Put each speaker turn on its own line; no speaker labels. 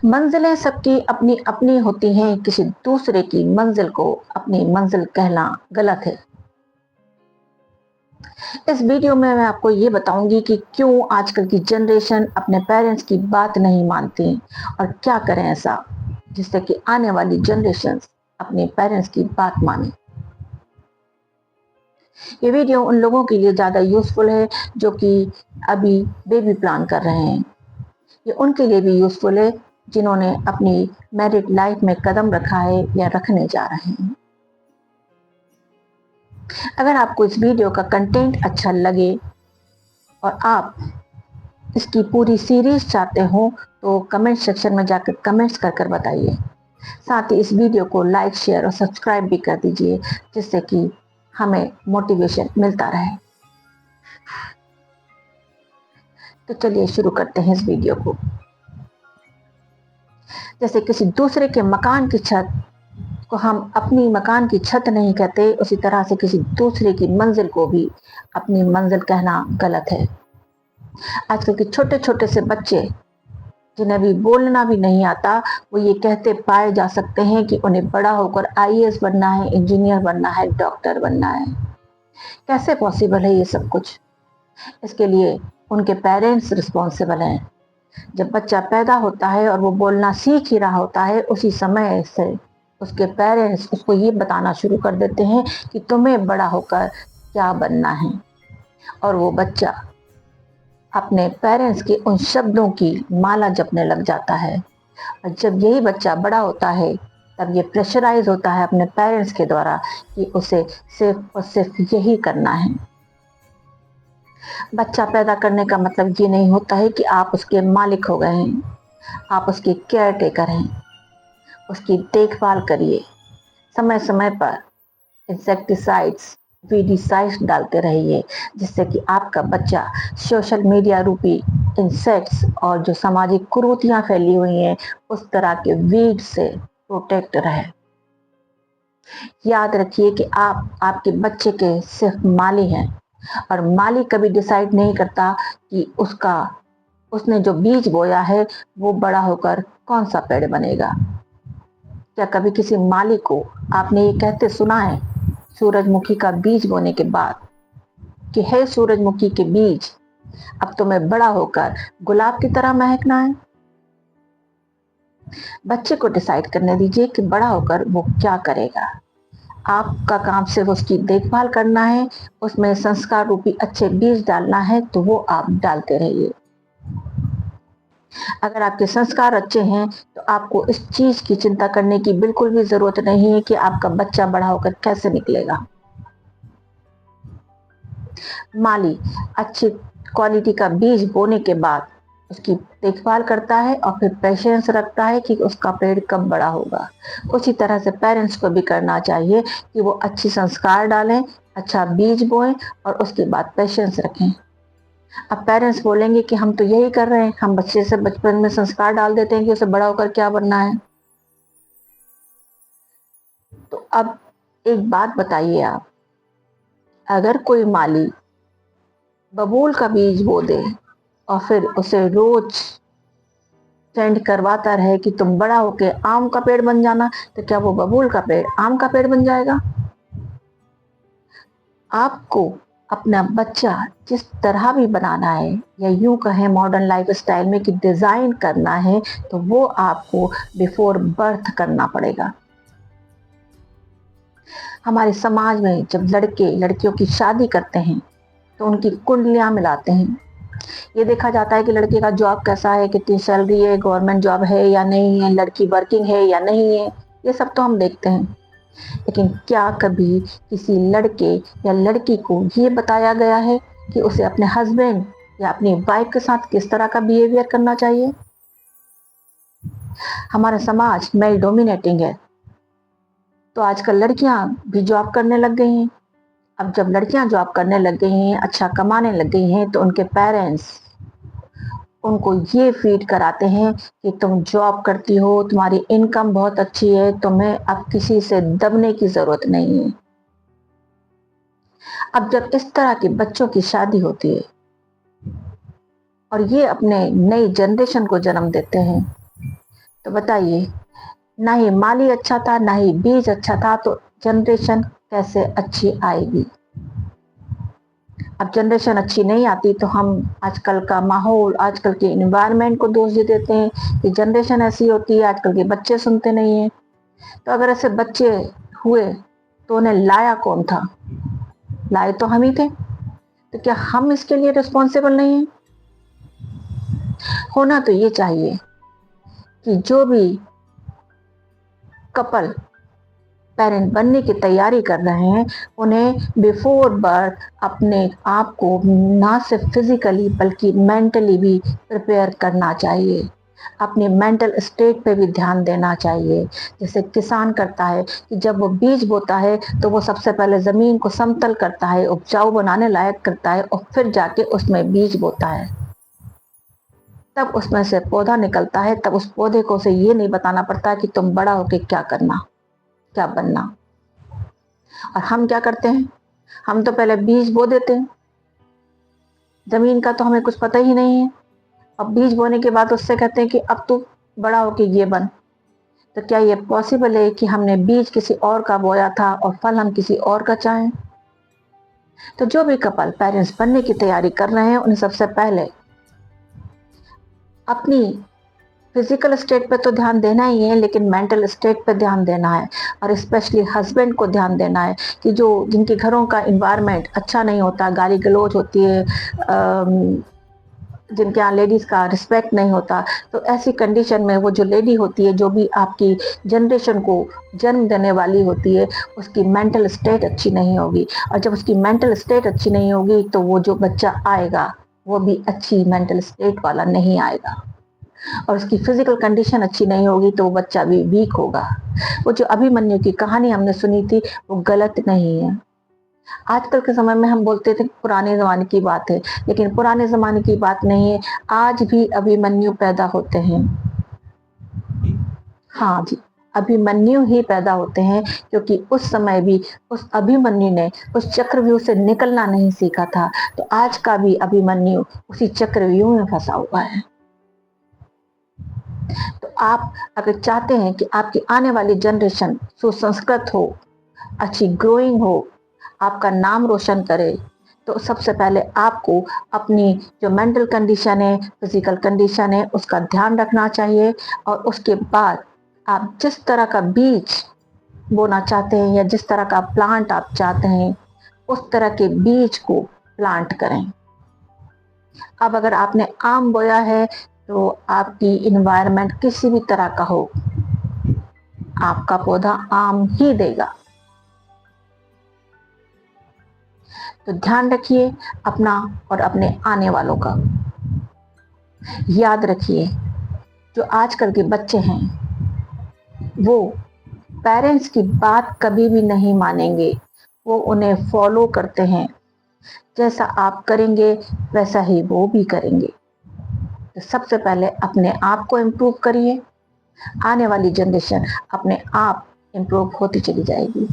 मंजिलें सबकी अपनी अपनी होती हैं, किसी दूसरे की मंजिल को अपनी मंजिल कहना गलत है। इस वीडियो में मैं आपको ये बताऊंगी कि क्यों आजकल की जनरेशन अपने पेरेंट्स की बात नहीं मानती और क्या करें ऐसा जिससे कि आने वाली जनरेशन अपने पेरेंट्स की बात माने। ये वीडियो उन लोगों के लिए ज़्यादा यूजफुल है जो कि अभी बेबी प्लान कर रहे हैं। ये उनके लिए भी यूजफुल है जिन्होंने अपनी मैरिड लाइफ में कदम रखा है या रखने जा रहे हैं। अगर आपको इस वीडियो का कंटेंट अच्छा लगे और आप इसकी पूरी सीरीज चाहते हो तो कमेंट सेक्शन में जाकर कमेंट्स कर बताइए। साथ ही इस वीडियो को लाइक, शेयर और सब्सक्राइब भी कर दीजिए जिससे कि हमें मोटिवेशन मिलता रहे। तो चलिए शुरू करते हैं इस वीडियो को। जैसे किसी दूसरे के मकान की छत को हम अपनी मकान की छत नहीं कहते, उसी तरह से किसी दूसरे की मंजिल को भी अपनी मंजिल कहना गलत है। आजकल के छोटे छोटे से बच्चे जिन्हें अभी बोलना भी नहीं आता, वो ये कहते पाए जा सकते हैं कि उन्हें बड़ा होकर आईएएस बनना है, इंजीनियर बनना है, डॉक्टर बनना है। कैसे पॉसिबल है ये सब कुछ? इसके लिए उनके पेरेंट्स रिस्पॉन्सिबल हैं। जब बच्चा पैदा होता है और वो बोलना सीख ही रहा होता है, उसी समय से उसके पेरेंट्स उसको ये बताना शुरू कर देते हैं कि तुम्हें बड़ा होकर क्या बनना है, और वो बच्चा अपने पेरेंट्स के उन शब्दों की माला जपने लग जाता है। और जब यही बच्चा बड़ा होता है तब ये प्रेशराइज होता है अपने पेरेंट्स के द्वारा कि उसे सिर्फ और सिर्फ यही करना है। बच्चा पैदा करने का मतलब ये नहीं होता है कि आप उसके मालिक हो गए हैं। आप उसके केयर टेकर हैं। उसकी देखभाल करिए, समय समय पर इंसेक्टिसाइड्स, वीडिसाइड्स डालते रहिए जिससे कि आपका बच्चा सोशल मीडिया रूपी इंसेक्ट्स और जो सामाजिक कुरीतियां फैली हुई हैं उस तरह के वीड से प्रोटेक्ट रहे। याद रखिए कि आप आपके बच्चे के सिर्फ माली हैं, और माली कभी डिसाइड नहीं करता कि उसने जो बीज बोया है वो बड़ा होकर कौन सा पेड़ बनेगा। क्या कभी किसी माली को आपने ये कहते सुना है सूरजमुखी का बीज बोने के बाद कि हे सूरजमुखी के बीज, अब तुम्हें बड़ा होकर गुलाब की तरह महकना है? बच्चे को डिसाइड करने दीजिए कि बड़ा होकर वो क्या करेगा। आपका काम सिर्फ उसकी देखभाल करना है, उसमें संस्कार रूपी अच्छे बीज डालना है तो वो आप डालते रहिए। अगर आपके संस्कार अच्छे हैं तो आपको इस चीज की चिंता करने की बिल्कुल भी जरूरत नहीं है कि आपका बच्चा बड़ा होकर कैसे निकलेगा। माली अच्छी क्वालिटी का बीज बोने के बाद उसकी देखभाल करता है और फिर पेशेंस रखता है कि उसका पेड़ कब बड़ा होगा। उसी तरह से पेरेंट्स को भी करना चाहिए कि वो अच्छी संस्कार डालें, अच्छा बीज बोएं और उसके बाद पेशेंस रखें। अब पेरेंट्स बोलेंगे कि हम तो यही कर रहे हैं, हम बच्चे से बचपन में संस्कार डाल देते हैं कि उसे बड़ा होकर क्या बनना है। तो अब एक बात बताइए आप, अगर कोई माली बबूल का बीज बो दे और फिर उसे रोज सेंड करवाता रहे कि तुम बड़ा होके आम का पेड़ बन जाना, तो क्या वो बबूल का पेड़ आम का पेड़ बन जाएगा? आपको अपना बच्चा जिस तरह भी बनाना है, या यूं कहें मॉडर्न लाइफ स्टाइल में कि डिजाइन करना है, तो वो आपको बिफोर बर्थ करना पड़ेगा। हमारे समाज में जब लड़के लड़कियों की शादी करते हैं तो उनकी कुंडलियां मिलाते हैं। ये देखा जाता है कि लड़के का जॉब कैसा है, कितनी सैलरी है, गवर्नमेंट जॉब है या नहीं है, लड़की वर्किंग है या नहीं है, ये सब तो हम देखते हैं। लेकिन क्या कभी किसी लड़के या लड़की को ये बताया गया है कि उसे अपने हस्बैंड या अपनी वाइफ के साथ किस तरह का बिहेवियर करना चाहिए? हमारा समाज मेल डोमिनेटिंग है, तो आजकल लड़कियां भी जॉब करने लग गई हैं। अब जब लड़कियां जॉब करने लग गई हैं, अच्छा कमाने लग गई हैं, तो उनके पेरेंट्स उनको ये फीड कराते हैं कि तुम जॉब करती हो, तुम्हारी इनकम बहुत अच्छी है, तुम्हें अब किसी से दबने की जरूरत नहीं है। अब जब इस तरह के बच्चों की शादी होती है और ये अपने नई जनरेशन को जन्म देते हैं, तो बताइए, ना ही माली अच्छा था, ना ही बीज अच्छा था, तो जनरेशन कैसे अच्छी आएगी? अब जनरेशन अच्छी नहीं आती तो हम आजकल का माहौल, आजकल के इन्वायरमेंट को दोष दे देते हैं कि जनरेशन ऐसी होती है, आजकल के बच्चे सुनते नहीं हैं। तो अगर ऐसे बच्चे हुए तो उन्हें लाया कौन था? लाए तो हम ही थे। तो क्या हम इसके लिए रिस्पॉन्सिबल नहीं हैं? होना तो ये चाहिए कि जो भी कपल पेरेंट बनने की तैयारी कर रहे हैं, उन्हें बिफोर बर्थ अपने आप को ना सिर्फ फिजिकली बल्कि मेंटली भी प्रिपेयर करना चाहिए। अपने मेंटल स्टेट पे भी ध्यान देना चाहिए। जैसे किसान करता है कि जब वो बीज बोता है तो वो सबसे पहले ज़मीन को समतल करता है, उपजाऊ बनाने लायक करता है, और फिर जाके उसमें बीज बोता है। तब उसमें से पौधा निकलता है। तब उस पौधे को उसे ये नहीं बताना पड़ता कि तुम बड़ा होके क्या करना, क्या बनना। और हम क्या करते हैं? हम तो पहले बीज बो देते हैं। जमीन का तो हमें कुछ पता ही नहीं है। अब बीज बोने के बाद उससे कहते हैं कि अब तू बड़ा होके ये बन। तो क्या ये पॉसिबल है कि हमने बीज किसी और का बोया था और फल हम किसी और का चाहें? तो जो भी कपल पेरेंट्स बनने की तैयारी कर रहे हैं, उन्हें सबसे पहले अपनी फिजिकल स्टेट पे तो ध्यान देना ही है, लेकिन मेंटल स्टेट पे ध्यान देना है। और स्पेशली हस्बैंड को ध्यान देना है कि जो जिनके घरों का इन्वायरमेंट अच्छा नहीं होता, गाली गलौज होती है, जिनके यहाँ लेडीज का रिस्पेक्ट नहीं होता, तो ऐसी कंडीशन में वो जो लेडी होती है, जो भी आपकी जनरेशन को जन्म देने वाली होती है, उसकी मेंटल स्टेट अच्छी नहीं होगी। और जब उसकी मेंटल स्टेट अच्छी नहीं होगी तो वो जो बच्चा आएगा वो भी अच्छी मेंटल स्टेट वाला नहीं आएगा। और उसकी फिजिकल कंडीशन अच्छी नहीं होगी तो वो बच्चा भी वीक होगा। वो जो अभिमन्यु की कहानी हमने सुनी थी वो गलत नहीं है। आजकल के समय में हम बोलते थे पुराने ज़माने की बात है, लेकिन पुराने ज़माने की बात नहीं है। आज भी अभिमन्यु पैदा होते हैं। हाँ जी, अभिमन्यु ही पैदा होते हैं, क्योंकि उस समय भी उस अभिमन्यु ने उस चक्रव्यूह से निकलना नहीं सीखा था। तो आज का भी अभिमन्यु उसी चक्रव्यूह में फंसा हुआ है। तो आप अगर चाहते हैं कि आपकी आने वाली जनरेशन सुसंस्कृत हो, अच्छी ग्रोइंग हो, आपका नाम रोशन करे, तो सबसे पहले आपको अपनी जो मेंटल कंडीशन है, फिजिकल कंडीशन है, उसका ध्यान रखना चाहिए। और उसके बाद आप जिस तरह का बीज बोना चाहते हैं या जिस तरह का प्लांट आप चाहते हैं, उस तरह के बीज को प्लांट करें। अब अगर आपने आम बोया है तो आपकी इन्वायरमेंट किसी भी तरह का हो, आपका पौधा आम ही देगा। तो ध्यान रखिए अपना और अपने आने वालों का। याद रखिए, जो आजकल के बच्चे हैं वो पेरेंट्स की बात कभी भी नहीं मानेंगे। वो उन्हें फॉलो करते हैं, जैसा आप करेंगे वैसा ही वो भी करेंगे। तो सबसे पहले अपने आप को इम्प्रूव करिए, आने वाली जनरेशन अपने आप इम्प्रूव होती चली जाएगी।